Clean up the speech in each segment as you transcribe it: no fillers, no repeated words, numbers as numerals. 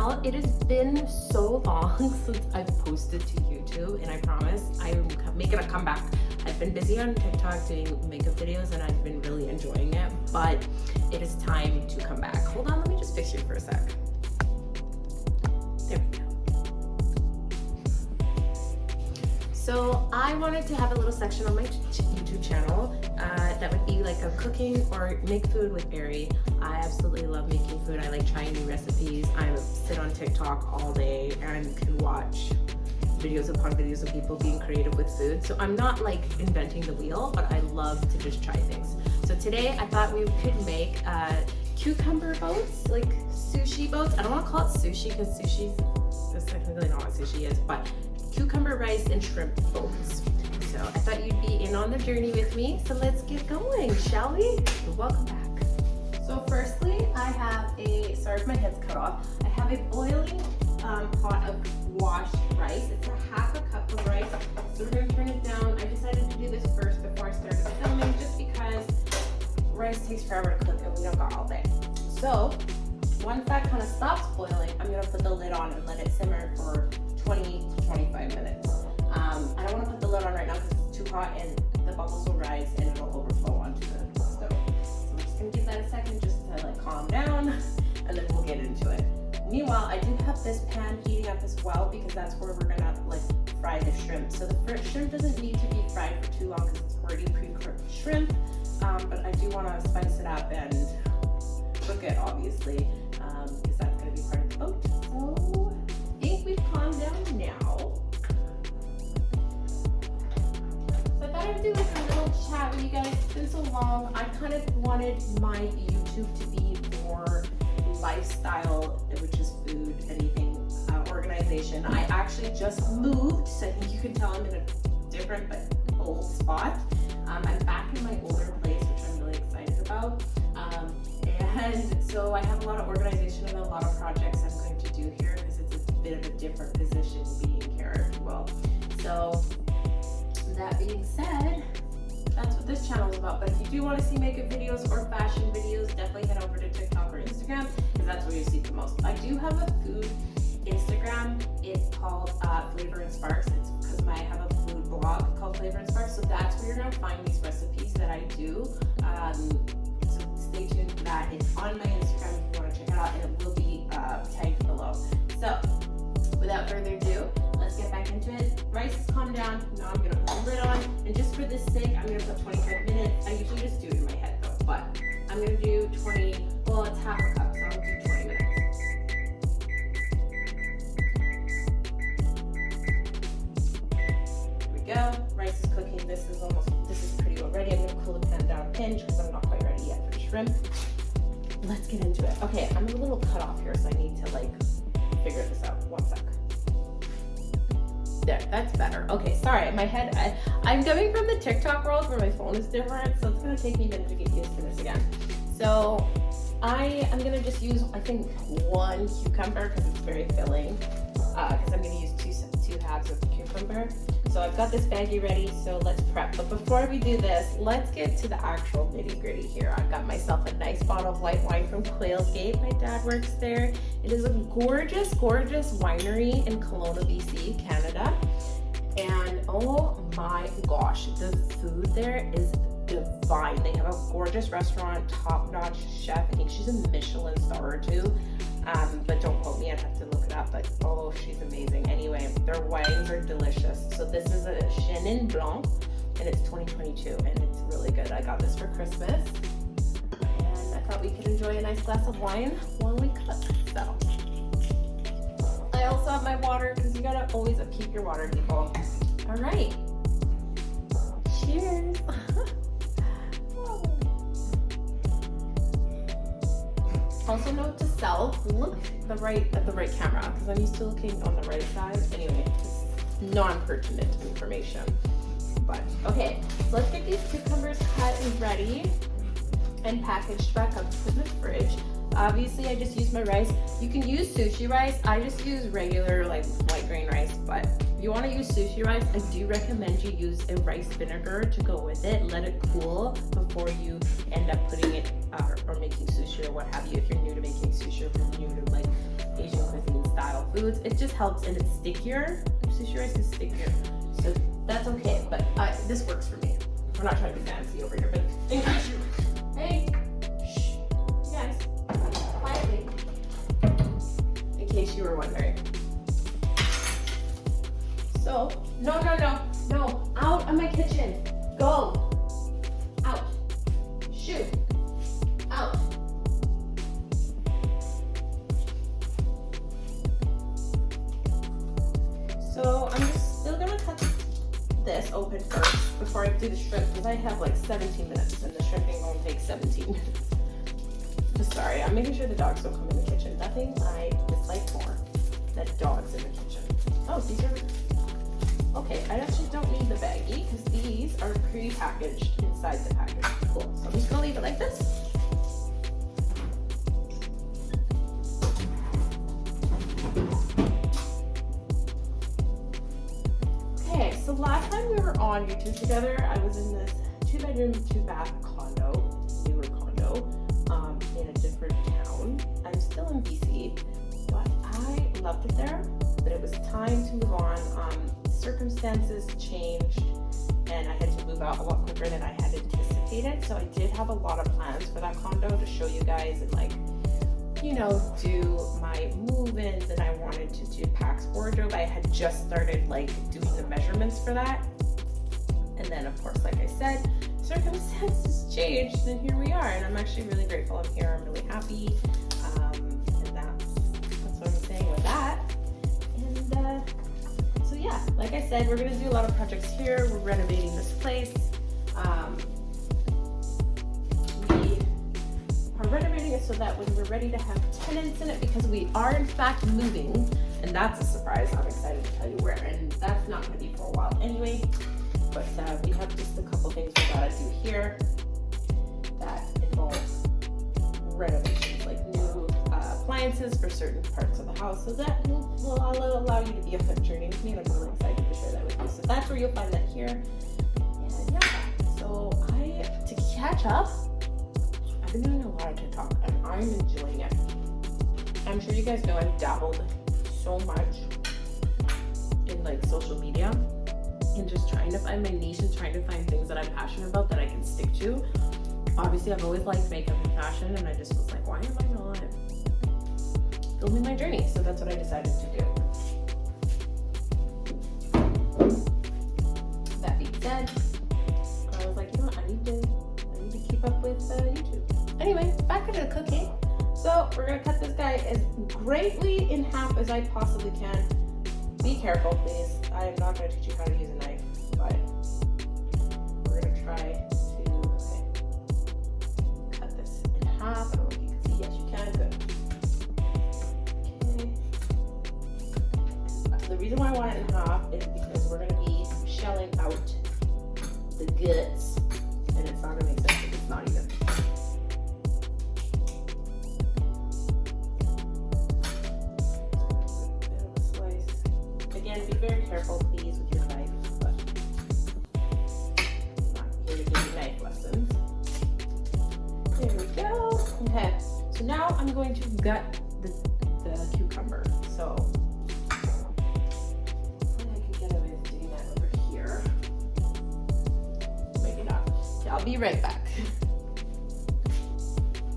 channel. It has been so long since I've posted to YouTube, and I promise I'm making a comeback. I've been busy on TikTok doing makeup videos and I've been really enjoying it, but it is time to come back. Hold on, let me just fix you for a sec. There we go. So I wanted to have a little section on my YouTube channel that would be like a cooking or make food with Barry. I absolutely love making food. I like trying new recipes. I sit on TikTok all day and can watch videos upon videos of people being creative with food. So I'm not like inventing the wheel, but I love to just try things. So today I thought we could make cucumber boats, like sushi boats. I don't want to call it sushi because sushi is technically not what sushi is, but cucumber rice and shrimp boats. So I thought you'd be in on the journey with me. So let's get going, shall we? Welcome back. So firstly, I have sorry if my head's cut off. I have a boiling pot of washed rice. It's a half a cup of rice. So we're gonna turn it down. I decided to do this first before I started filming just because rice takes forever to cook and we don't got all day. So once that kind of stops boiling, I'm gonna put the lid on and let it simmer for 20 to 25 minutes. I don't want to put the lid on right now because it's too hot and the bubbles will rise and it'll overflow onto the stove. So I'm just going to give that a second just to like calm down and then we'll get into it. Meanwhile, I do have this pan heating up as well because that's where we're going to like fry the shrimp. So the shrimp doesn't need to be fried for too long because it's already pre-cooked shrimp, but I do want to spice it up and cook it obviously because that's going to be part of the boat. So I think we've calmed down now. So I thought I'd do like a little chat with you guys. It's been so long. I kind of wanted my YouTube to be more lifestyle, which is food, anything, organization. I actually just moved, so I think you can tell I'm in a different but old spot. I'm back in my older place, which I'm really excited about. And so I have a lot of organization and a lot of projects I'm going to do here because it's a bit of a different position being here, if you will. So that being said, that's what this channel is about. But if you do want to see makeup videos or fashion videos, definitely head over to TikTok or Instagram because that's where you see the most. I do have a food Instagram. It's called Flavor and Sparks. It's because I have a food blog called Flavor and Sparks. So that's where you're going to find these recipes that I do. So stay tuned for that. It's on my Instagram if you want to check it out, and it will be tagged below. So without further ado, let's get back into it. Rice has calmed down. Now I'm gonna put the lid on, and just for this sake, I'm gonna put 25 minutes. I usually just do it in my head though, but I'm gonna do 20, well, it's half a cup, so I'll do 20 minutes. Here we go. Rice is cooking. This is pretty well ready. I'm gonna cool the pan down a pinch because I'm not quite ready yet for the shrimp. Let's get into it. Okay, I'm a little cut off here, so I need to like figure this out. One sec. There, that's better. Okay, sorry, my head, I'm coming from the TikTok world where my phone is different, so it's gonna take me a minute to get used to this again. So I am gonna just use, I think, one cucumber because it's very filling, because I'm gonna use two halves of cucumber. So I've got this baggie ready, so let's prep. But before we do this, let's get to the actual nitty gritty here. I've got myself a nice bottle of white wine from Quail's Gate. My dad works there. It is a gorgeous, gorgeous winery in Kelowna, BC, Canada. And oh my gosh, the food there is divine. They have a gorgeous restaurant, top-notch chef. I think she's a Michelin star or two. But don't quote me, I'd have to look it up, but oh, she's amazing. Anyway, their wines are delicious. So this is a Chenin Blanc, and it's 2022, and it's really good. I got this for Christmas, and I thought we could enjoy a nice glass of wine while we cook. So I also have my water, because you gotta always upkeep your water, people. All right, cheers. Also note to self, look at the right camera, because I'm used to looking on the right side. Anyway, it's non-pertinent information. But okay, so let's get these cucumbers cut and ready and packaged back up to put in the fridge. Obviously, I just used my rice. You can use sushi rice. I just use regular like white grain rice, but if you want to use sushi rice, I do recommend you use a rice vinegar to go with it. Let it cool before you end up putting it or making sushi or what have you. If you're new to making sushi or if you're new to like Asian cuisine, foods, it just helps and it's stickier. Sushi rice is stickier, so that's okay. But this works for me. We're not trying to be fancy over here, but hey, shh, you guys, quietly. In case you were wondering. So, no, out of my kitchen. Go. Out. Shoot. Out. So I'm just still gonna cut this open first before I do the shrimp, because I have like 17 minutes and the shrimping won't take 17. Just sorry, I'm making sure the dogs don't come in the kitchen. Nothing I dislike more than dogs in the kitchen. Oh, these are, okay, I actually don't need the baggie because these are pre-packaged inside the package. Cool, so I'm just gonna leave it like this. Okay, so last time we were on YouTube together, I was in this 2-bedroom, 2-bath condo, newer condo, in a different town. I'm still in BC, but I loved it there, but it was time to move on. Circumstances changed and I had to move out a lot quicker than I had anticipated. So I did have a lot of plans for that condo to show you guys and like, you know, do my move-ins, and I wanted to do Pax wardrobe. I had just started like doing the measurements for that. And then of course, like I said, circumstances changed and here we are. And I'm actually really grateful I'm here. I'm really happy. And that's what I'm saying with that. And so yeah, like I said, we're gonna do a lot of projects here. We're renovating this place. We are renovating it so that when we're ready to have tenants in it, because we are in fact moving, and that's a surprise. I'm excited to tell you where, and that's not gonna be for a while anyway. But we have just a couple things we gotta do here that involve renovations, like new appliances for certain parts of the house. So that will allow you to be on that journey with me, and I'm really excited to share that with you. So that's where you'll find that here. And yeah, so to catch up, I've been doing a lot of TikTok and I'm enjoying it. I'm sure you guys know I've dabbled so much in like social media and just trying to find my niche and trying to find things that I'm passionate about that I can stick to. Obviously, I've always liked makeup and fashion, and I just was like, why am I not filming my journey? So that's what I decided to do. That being said, I was like, you know what, I need to keep up with YouTube. Anyway, back into the cooking. So we're gonna cut this guy as greatly in half as I possibly can. Be careful, please. I am not going to teach you how to use a knife, but we're going to try to cut this in half. I don't know if you can see. Yes, you can. Good. Okay. The reason why I want it in half is because we're going to be shelling out the guts, and it's not going to make sense if it's not even. Again, be very careful, please, with your knife, but I'm not here to give you knife lessons. There we go. Okay, so now I'm going to gut the cucumber. So I can get away with doing that over here. Maybe not. Okay, I'll be right back.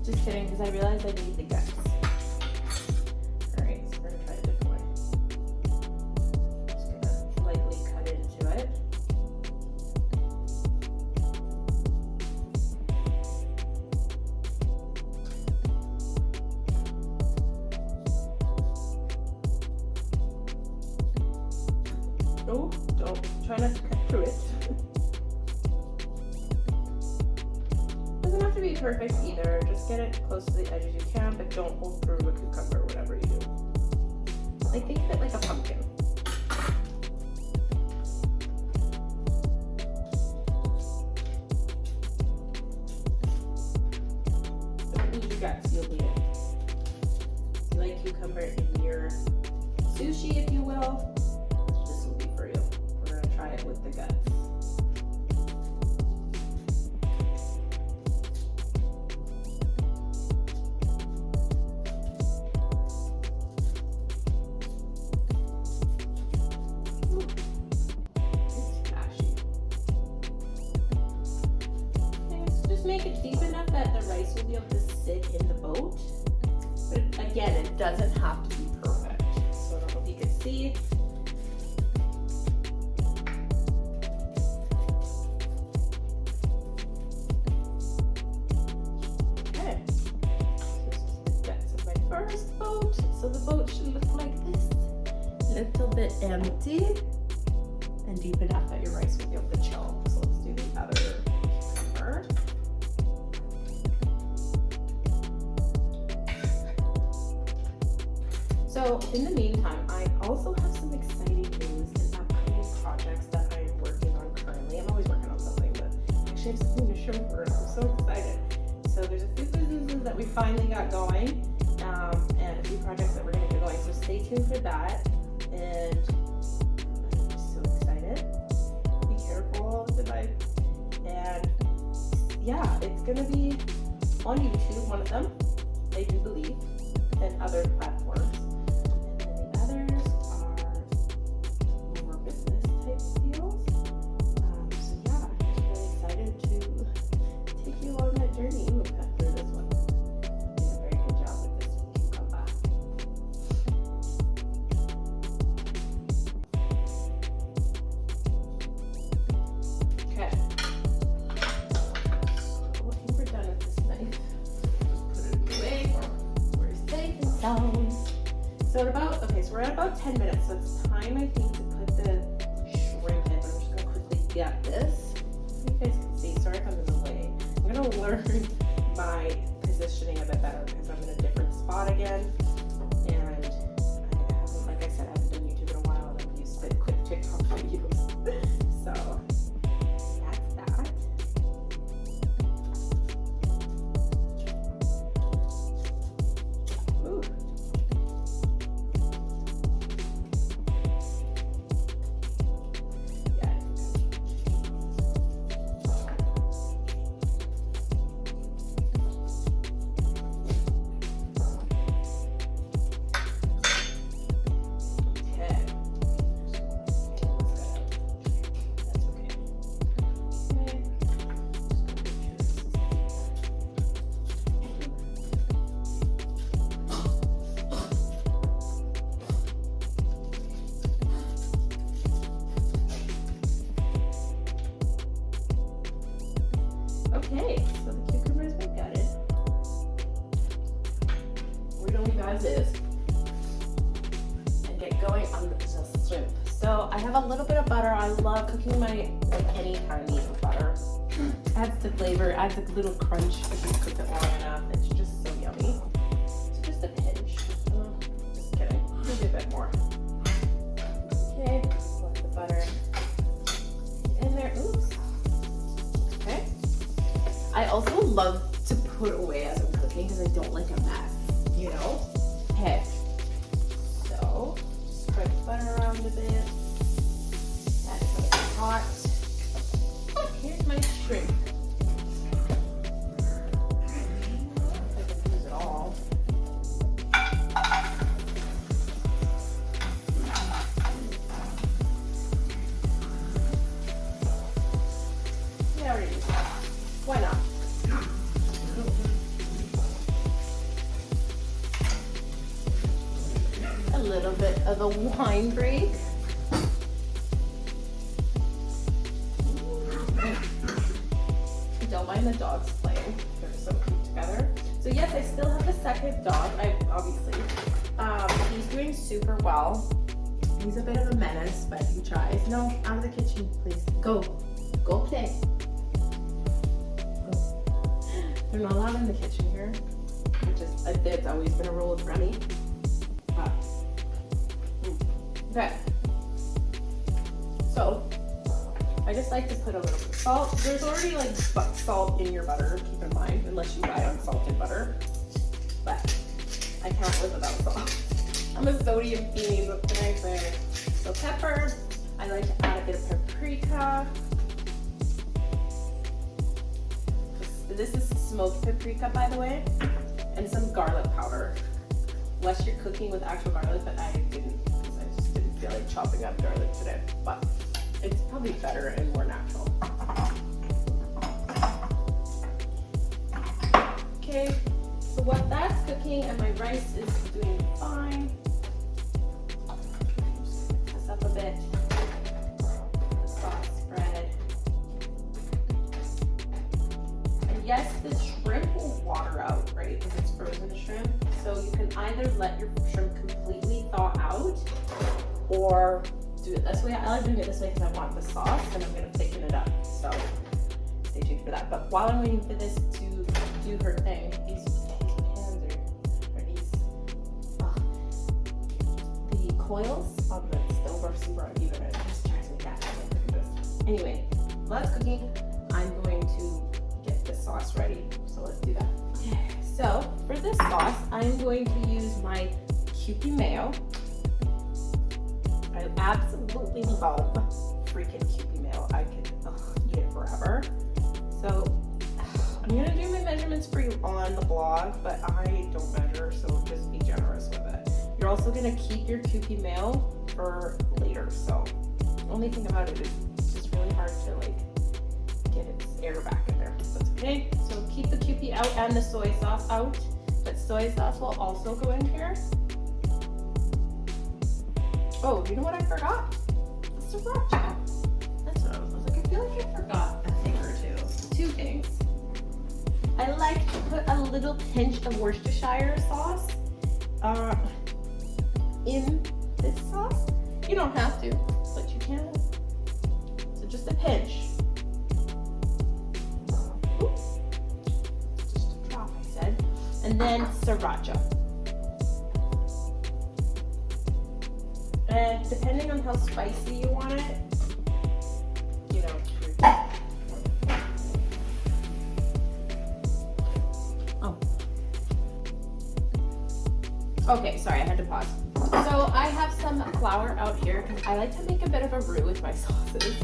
Just kidding, because I realized I need the guts. Alright, so we're going to try a different way. Oh, don't try not to cut through it. Doesn't have to be perfect either. Just get it close to the edge as you can, but don't hold through a cucumber, whatever you do. Like think of it like a pumpkin. Don't need your guts, you'll need it. You like cucumber in your sushi, if you will. Try it with the guts. rice will be able to sit in the boat. But again, it doesn't have to be perfect. So I don't know if you can see. Okay. So that's my first boat. So the boat should look like this. A little bit empty and deep enough that your rice will be able to chill. So let's do the other cucumber. So in the meantime, I also have some exciting news and upcoming projects that I'm working on currently. I'm always working on something, but I actually have something to show for it. I'm so excited. So there's a few businesses that we finally got going, and a few projects that we're going to get going. So stay tuned for that. And I'm just so excited. Be careful with the knife. And yeah, it's going to be on YouTube, one of them, I do believe, and other platforms. So we're at about 10 minutes, so it's time, I think, to put the shrimp in. I'm just going to quickly get this. So you guys can see, sorry if I'm in the way. I'm going to learn my positioning a bit better because I'm in a different spot again. And I haven't, like I said, I haven't done YouTube in a while, and I'm used to quick TikTok videos. So that's that. Ooh. Okay, so the cucumber's been gutted. We're gonna leave as is and get going on the shrimp. So I have a little bit of butter. I love cooking my any kind of meat with butter. Adds the flavor, adds a little crunch if you cook it long enough. It's just so yummy. So just a pinch. Just kidding. Maybe a bit more. Okay, let the butter in there. Oops. Okay. I also love to put away as I'm cooking because I don't like a mess, you know? Okay. So, spread the butter around a bit. Add it hot. Here's my shrimp. I can use it all. Yeah, I already used that. Why not? A little bit of a wine break. Don't mind the dogs playing. They're so cute together. So yes, I still have a second dog. Obviously. He's doing super well. He's a bit of a menace, but he tries. No, out of the kitchen, please. Go. Go play. They're not allowed in the kitchen here, which is, it's always been a rule with Remy. Okay. So, I just like to put a little bit of salt. There's already like salt in your butter, keep in mind, unless you buy unsalted butter. But I can't live without salt. I'm a sodium fiend, what can I say? So pepper, I like to add a bit of paprika. This is smoked paprika, by the way, and some garlic powder. Unless you're cooking with actual garlic, but I didn't, because I just didn't feel like chopping up garlic today. But it's probably better and more natural. Okay, so while that's cooking and my rice is doing fine, just mix this up a bit. The sauce spread. And yes, the shrimp will water out, right? If it's frozen shrimp. So you can either let your shrimp completely thaw out or do it this way. I like doing it this way because I want the sauce and I'm going to thicken it up. So stay tuned for that. But while I'm waiting for this to do her thing, these pans are these, the coils on the stove are super uneven. It just drives me nuts. Look at this. Anyway, while that's cooking, I'm going to get the sauce ready. So let's do that. So for this sauce, I'm going to use my Kewpie mayo. I absolutely love freaking Kewpie mayo. I could eat it forever. So I'm gonna do my measurements for you on the blog, but I don't measure, so just be generous with it. You're also gonna keep your Kewpie mayo for later. So the only thing about it is it's just really hard to like get its air back in there. That's okay. So keep the Kewpie out and the soy sauce out, but soy sauce will also go in here. Oh, you know what I forgot? The Siracha. That's what I was like. I feel like I forgot a thing or two. Two things. I like to put a little pinch of Worcestershire sauce in this sauce. You don't have to, but you can. So just a pinch. Oops. Just a drop, I said. And then Siracha. And depending on how spicy you want it, you know. Oh. Okay, sorry, I had to pause. So I have some flour out here because I like to make a bit of a roux with my sauces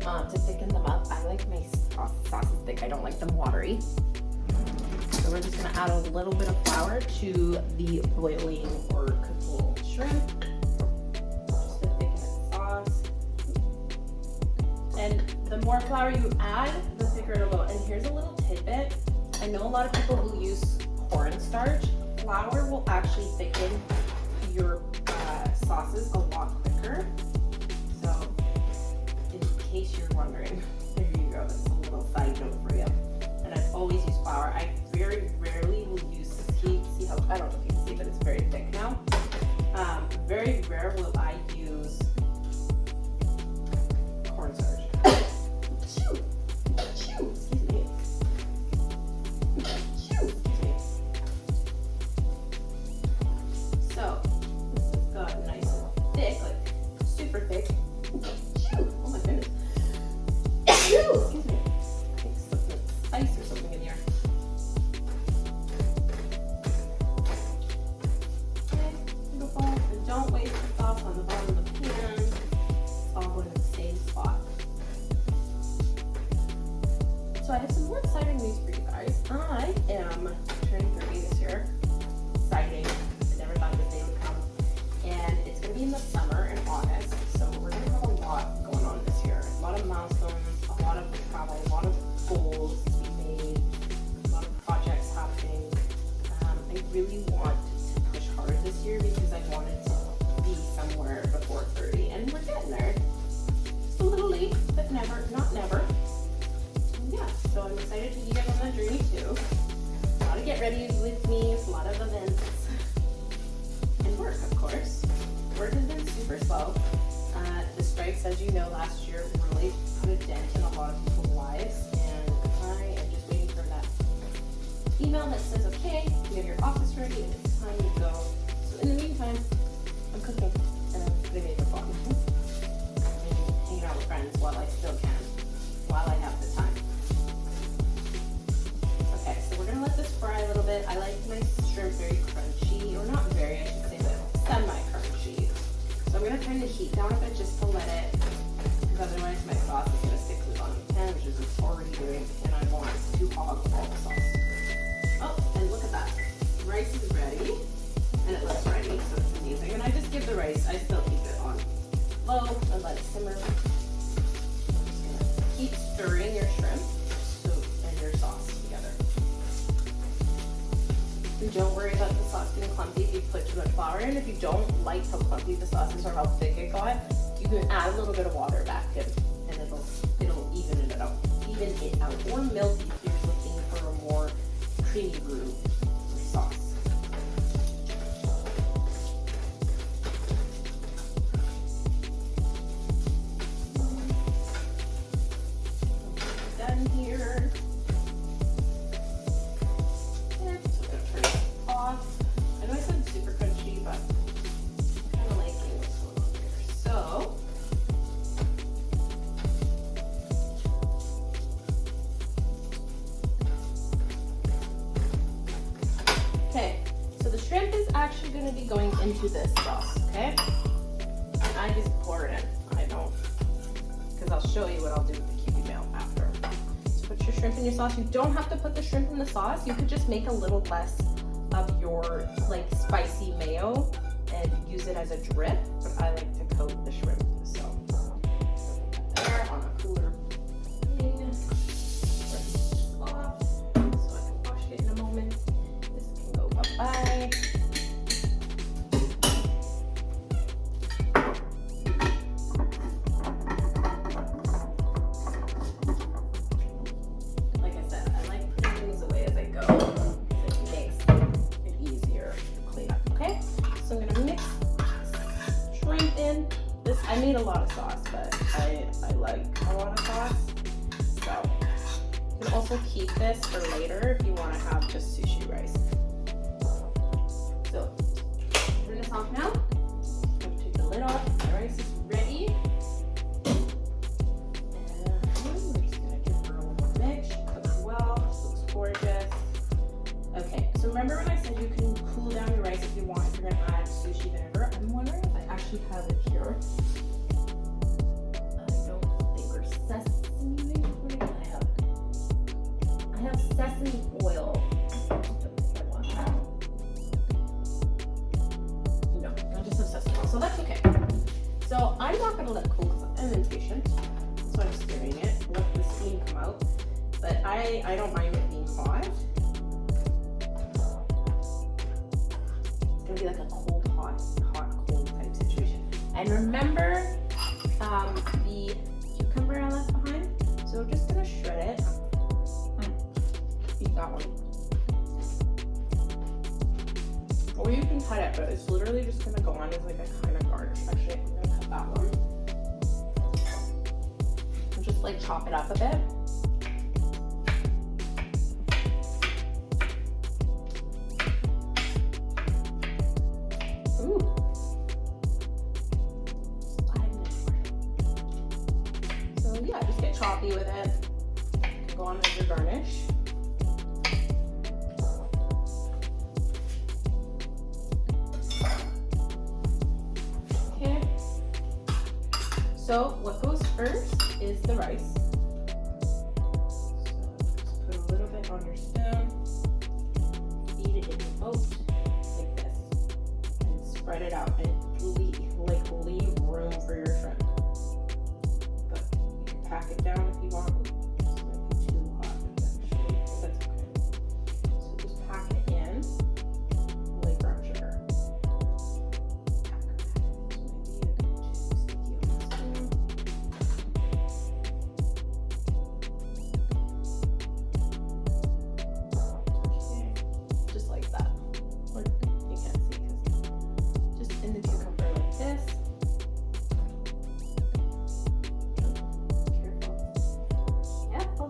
to thicken them up. I like my sauces thick. I don't like them watery. So we're just gonna add a little bit of flour to the boiling or cooked shrimp. And the more flour you add, the thicker it'll go. And here's a little tidbit. I know a lot of people who use cornstarch. Flour will actually thicken your sauces a lot quicker. So, in case you're wondering, there you go. That's a little side note for you. And I've always used flour. I very rarely will use see how, I don't know if you can see, but it's very thick now. Very rare will I use cornstarch. So this has got nice and thick, like super thick. Oh my goodness. Excuse me. I think something spice or something in here. Okay, beautiful. And don't waste the sauce on the bottom of the pan. It's all going in the same spot. So I have some more exciting news for you guys. I am turning 30 this year. Exciting. I never thought this day would come. And it's going to be in the summer in August. So we're going to have a lot going on this year. A lot of milestones, a lot of travel, a lot of goals to be made, a lot of projects happening. I really want to push hard this year because I wanted to be somewhere before 30. And we're getting there. Just a little late, but never, not never. Yeah, so I'm excited to get on that journey too. A lot of get ready with me, a lot of events, and work, of course. Work has been super slow. The strikes, as you know, last year really put a dent in a lot of people's lives, and I am just waiting for that email that says, okay, you have your office ready, and it's time to go. So in the meantime, I'm cooking, and I'm putting it in the pot. I'm hanging out with friends while I still can, while I have the time. Okay, so we're gonna let this fry a little bit. I like my shrimp very crunchy, or not very, I should say, but semi-crunchy. So I'm gonna turn the heat down a bit just to let it, because otherwise my sauce is gonna stick to the bottom of the pan, which is it's already doing, and I want to hog all the sauce. Oh, and look at that. Rice is ready, and it looks ready, so it's amazing. And I just give the rice, I still keep it on low and let it simmer. Just gonna keep stirring your shrimp and your sauce together. and if you don't like how clumpy the sauce is or how thick it got, you can add a little bit of water back in, and it'll even it out. Or milk if you're looking for a more creamy roux sauce. Done here. And so I'm gonna turn this off. I know I said super crunchy, but I'm kind of liking what's going on here. So. Okay, so the shrimp is actually going to be going into this sauce, okay? And I just pour it in. I don't, because I'll show you what I'll do with the Kewpie mayo after. So put your shrimp in your sauce. You don't have to put the shrimp in the sauce. You could just make a little less of your like spicy mayo and use it as a drip, but I like to coat the shrimp, so there on a cooler thing. Off, so I can wash it in a moment. This can go bye-bye. Like I said, I like putting things away as I go. It makes it easier to clean up, okay? So I'm gonna mix shrimp in. This, I made a lot of sauce, but I like a lot of sauce. So you can also keep this for later if you want to have just sushi rice. So turn this off now. Take the lid off. The rice is ready. And we're just gonna give her a little mix. She cooks well. She looks gorgeous. Okay, so remember when I said you can cool down your rice if you want, if you're gonna add sushi vinegar? I'm wondering if I actually have it here. I don't think there's sesame vinegar. I have sesame oil. I don't think I want that. No, I just have sesame oil, so that's okay. So I'm not gonna let it cool because I'm impatient. So I'm stirring it, let the steam come out. But I don't mind it being hot. It's gonna be like a cold, hot, cold type situation. And remember the cucumber I left behind? So we're just gonna shred it. Eat that one. Or you can cut it, but it's literally just gonna go on as like a kind of garnish. Actually, I'm gonna cut that one. And just like chop it up a bit. Ooh. So yeah, just get choppy with it. Go on as your garnish. Okay. So what goes first is the rice. So just put a little bit on your spoon. Feed it in the boat like this. And spread it out and leave room for your shrimp. But you can pack it down if you want. This might be too hot actually, but that's okay. So just pack it in like brown sugar. Okay, just like that. Or you can't see because just in the cucumber like this. Careful.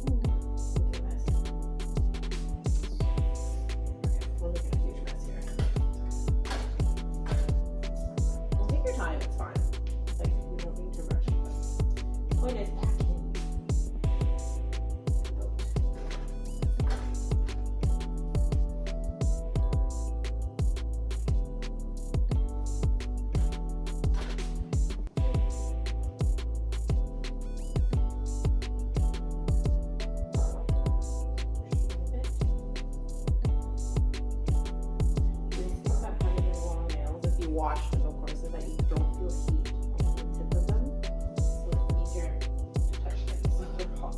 Ooh, look at this. Okay, we're making a huge mess here. Well, take your time, it's fine. Like, you don't need to rush, but the point is pack in. Wash them, of course, so that you don't feel heat on the tip of them. So it's easier to touch things when they're hot.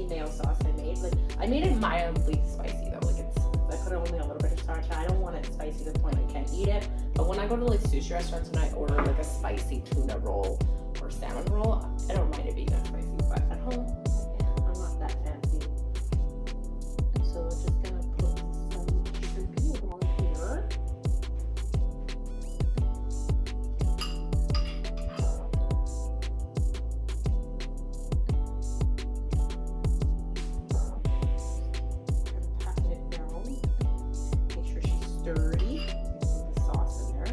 spicy mayo sauce I made. Like I made it mildly spicy though. Like I put only a little bit of sriracha. I don't want it spicy to the point I can't eat it. But when I go to like sushi restaurants and I order like a spicy tuna roll or salmon roll, I don't mind it being that spicy. But at home, I'm not that fancy. So we're just gonna put some shrimpy on here. Dirty. The sauce in there.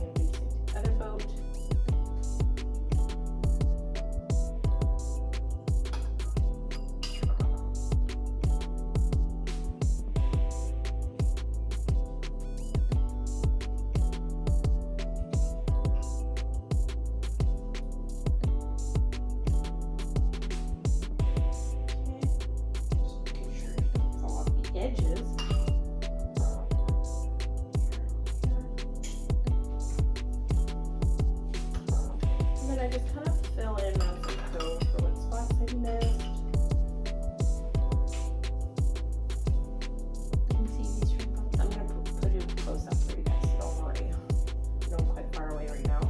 And the other boat. Edges. And then I just kind of fill in as I go for what spots I missed. You can see these shrimp. I'm going to put it close up for you guys, so don't worry. I know I'm quite far away right now.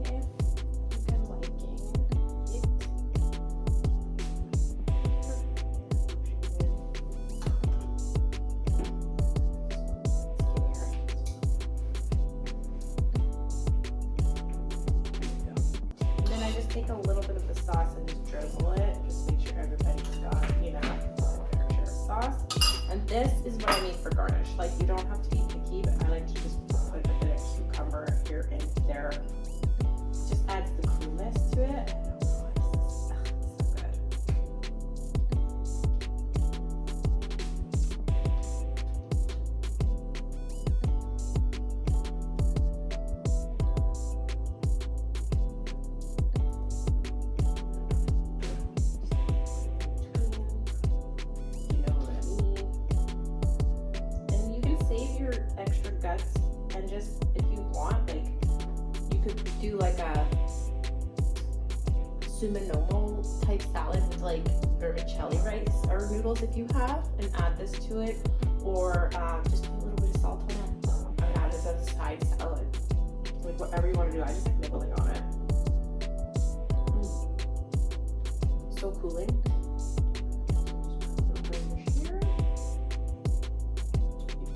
Okay, I think I'm liking it. Take a little bit of the sauce and just drizzle it. Just make sure everybody's got, you know, a fair share of sauce. And this is what I need for garnish. Like, you don't have to be picky, but I like to just put a bit of cucumber here and there. It just adds the coolness to it. It's so good. Extra guts, and just if you want, like you could do like a suminomo type salad with like vermicelli rice or noodles if you have, and add this to it, or just put a little bit of salt on it and add it as a side salad. Like whatever you want to do. I just like nibbling on it. So cooling.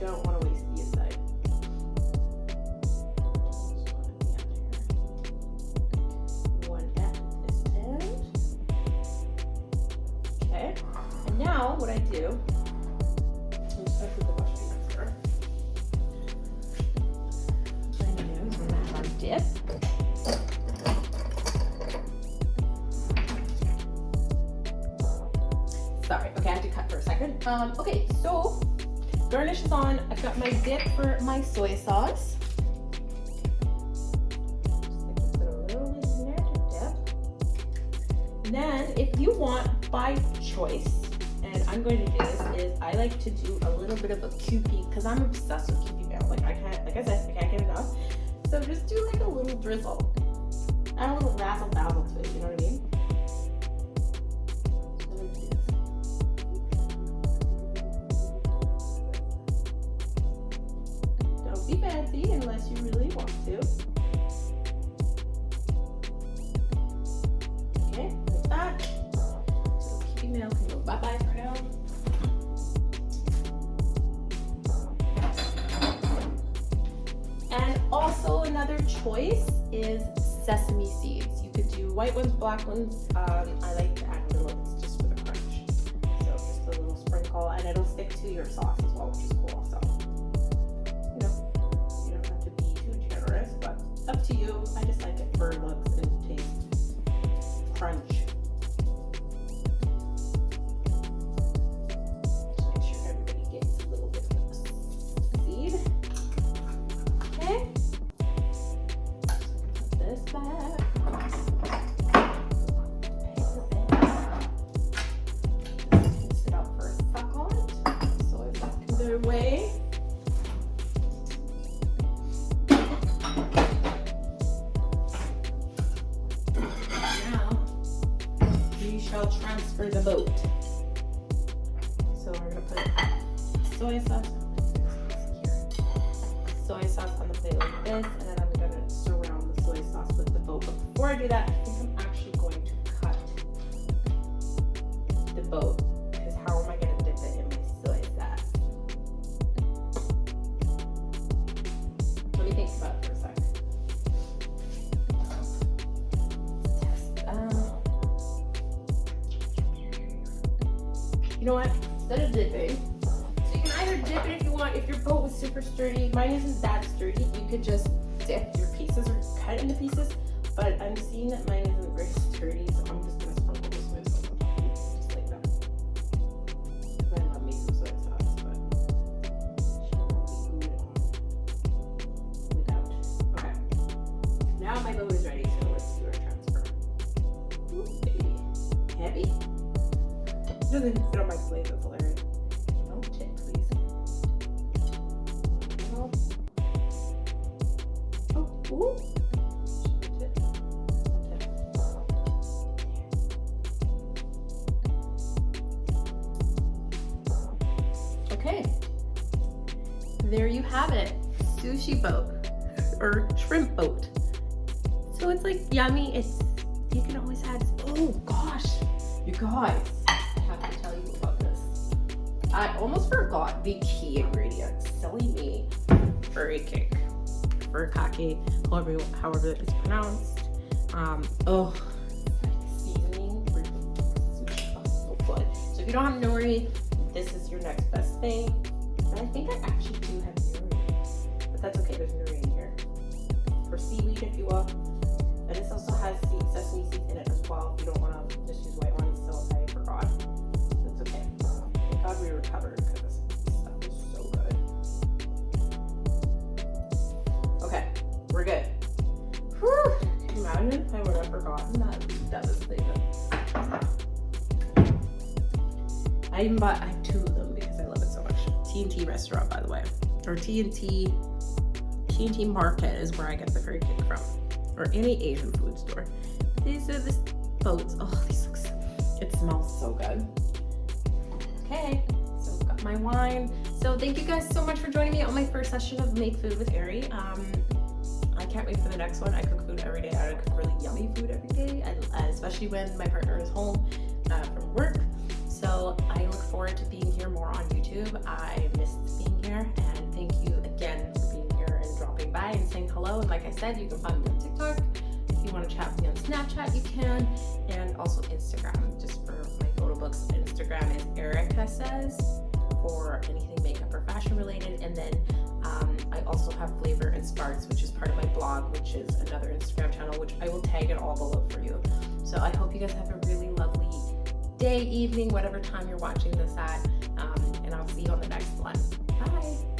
Don't want to waste the inside. One at this end. Okay. And now what I do, I'm just going to put the mushroom extra. I know, so that's our dip. Sorry, okay, I had to cut for a second. Okay, so garnish is on. I've got my dip for my soy sauce. Just like to put a little bit in there to dip. And then, if you want, by choice, and I'm going to do this, is I like to do a little bit of a Kewpie, because I'm obsessed with Kewpie mayo. Like I said, I can't get enough. So just do like a little drizzle. Add a little razzle dazzle to it, you know what I mean? Be fancy unless you really want to. Okay, like that. So Kewpie mayo can go bye-bye for now. And also another choice is sesame seeds. You could do white ones, black ones. I like to add a little, it's just for the crunch. So just a little sprinkle, and it'll stick to your sauce as well, which is cool. So, you know, but up to you. I just like it for looks and taste. Crunch. Just make sure everybody gets a little bit of seed. Okay. Put this back. Sit out for a second. So it's back in their way. we shall transfer the boat. So we're gonna put soy sauce on the plate like this, and then I'm gonna surround the soy sauce with the boat. But before I do that, I think I'm actually going to cut the boat, because how am I gonna dip it in my soy sauce? Let me think about it for a sec. You know what? Instead of dipping, so you can either dip it if you want. If your boat was super sturdy, mine isn't that sturdy, you could just dip your pieces or cut it into pieces. But I'm seeing that mine isn't very sturdy, so I'm just gonna sprinkle the soy sauce on top, just like that. I love me some soy sauce, but she won't be glued on without. Okay. Now my boat is ready, so let's do our transfer. Ooh, baby. Heavy. It doesn't even fit on my plate, that's hilarious. Don't tip, please. Oh, ooh. Tip. Okay. There you have it. Sushi boat. Or shrimp boat. So it's like yummy. It's, you can always add, oh gosh. You guys. To tell you about this. I almost forgot the key ingredient. Silly me. Furikake. Furikake, however it's pronounced. Seasoning for sushi. Oh, so good. So if you don't have nori, this is your next best thing. And I think I actually do have nori. But that's okay, there's nori in here. For seaweed, if you will. And this also has sesame seeds in it as well. If you don't want to just use white ones, so I forgot. Thank God we recovered, because this stuff is so good. Okay, we're good. Whew. Can you imagine if I would have forgotten that devastating. I have two of them because I love it so much. T&T restaurant, by the way. Or T&T Market is where I get the Furikake from. Or any Asian food store. These are the boats. Oh, these look so, it smells so good. Okay, so I've got my wine. So thank you guys so much for joining me on my first session of Make Food with Ari. I can't wait for the next one. I cook food every day. I cook really yummy food every day, especially when my partner is home from work. So I look forward to being here more on YouTube. I missed being here, and thank you again for being here and dropping by and saying hello. And like I said, you can find me on TikTok. If you want to chat with me on Snapchat, you can, and also Instagram, just for my photo books. Instagram is Erica Says for anything makeup or fashion related, and then I also have Flavor and Sparks, which is part of my blog, which is another Instagram channel, which I will tag it all below for you. So I hope you guys have a really lovely day, evening, whatever time you're watching this at, and I'll see you on the next one. Bye.